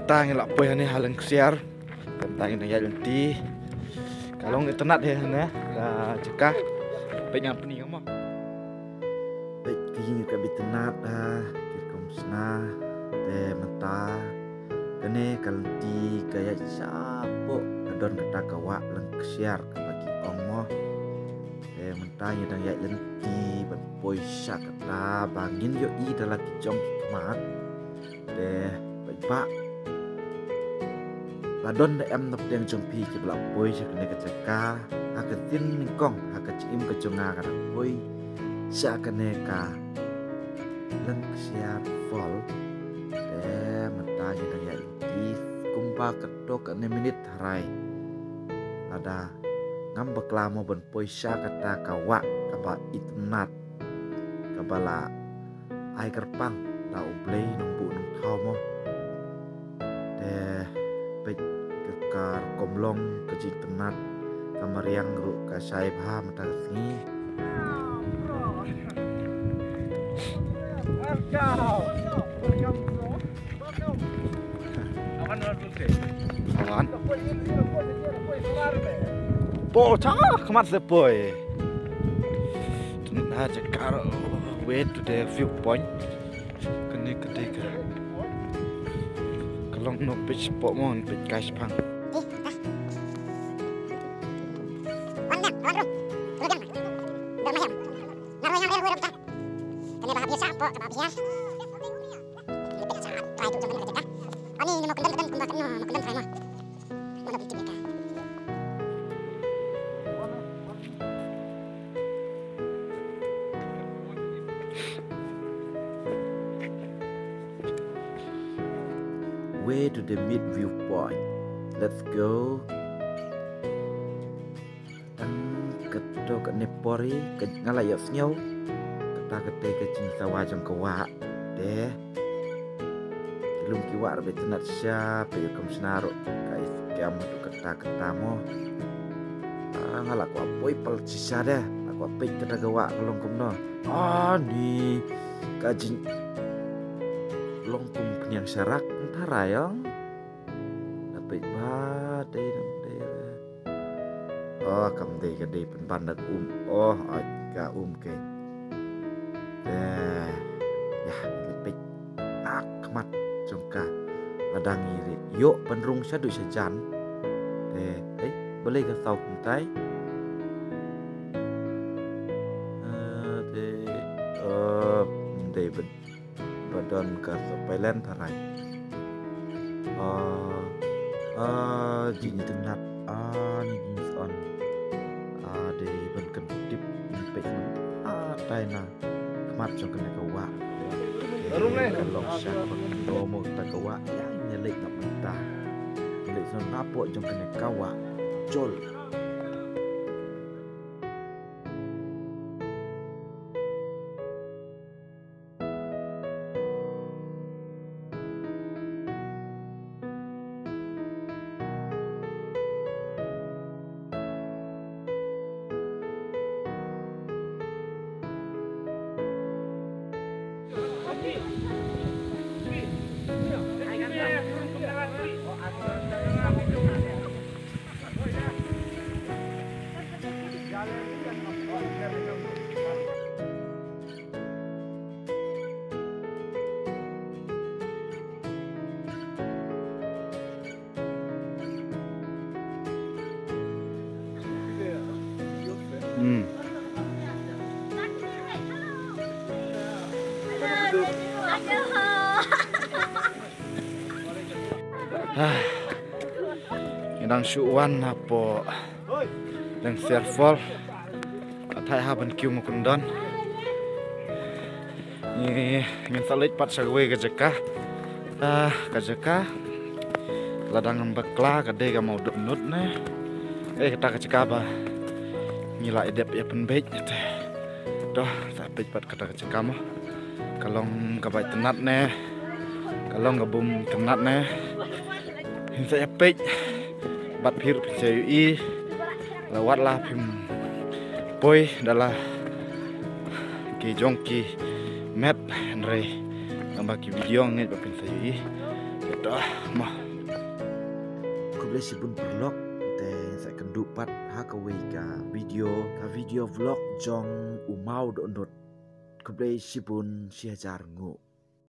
mentang ngelak poy hani halang siar mentang yang lenti kalau internet ya nah cekah pengen pening kamu baik kini ka bitenat kirkom sna mentah kene kalenti kaya sapo adon kata kawa lang siar bagi omo mentah yang ya lenti ban poy syak kata bangin yo i dalam kijong mat pak ladon da em nap deng jompi ke bla boy je kene ke ceka hakatin ningkong hakacim ke jonga ka boy sya kene ka leng siar vol mentanya dan ya di kumpa ketok ane menit harai ada ngambek lamo ben boy sya kata kawa kaba itnat kabala ai kerpang da ublei nungbu nung thau mo baik kekar komlong kejik tenat kamar yang ru kasai bah mentasni bocah kemat sepoy tenat cekar way to the viewpoint kene ketika long no pitch pot mon pitch guys pang way to the mid viewpoint. Let's go. Tang ketok nepori ke ngalayap snyau. Kata kete ke cinta wajang kawa. Deh. Belum kiwar betenat siapa ya kamu senaro. Kais kiam tu kata mo. Ngalak ko apoy pal sisa deh. Aku apik kata gawa kalong kumno. Ni kajin longkum penyang serak antara yang dapat badai nanti kam deh kedai penpandak oh agak ke ya lepik akmat jongka ladang iri yuk penrung sadu sejan boleh ke tau kuntai badan ke Thailand tarai jin tenat ni jin on de ban kan tip pe tai na kemat jong kena kawa kan long syak no mo ta kawa yang nyelek nak mentah nyelek son napo jong kena kawa jol Indang syuwan apo dan servol atai haban kiu mukundon ni ngin salit pat sagwe gajaka ladang bekla kade ga mau nut ne kita kacaka ba ngila edep ya penbej teh doh sapej pat kata kacaka mo kalong kabai tenat ne kalong gabum tenat ne hinsa epej bat phir pcui lawat lah phim poi dalah ki jongki map andre nambah ki video nget ba pin sai dah mah. Kau boleh sibun perlok teh saya kendupat hakawai ka video vlog jong umau dot kau boleh sibun siajar ngu.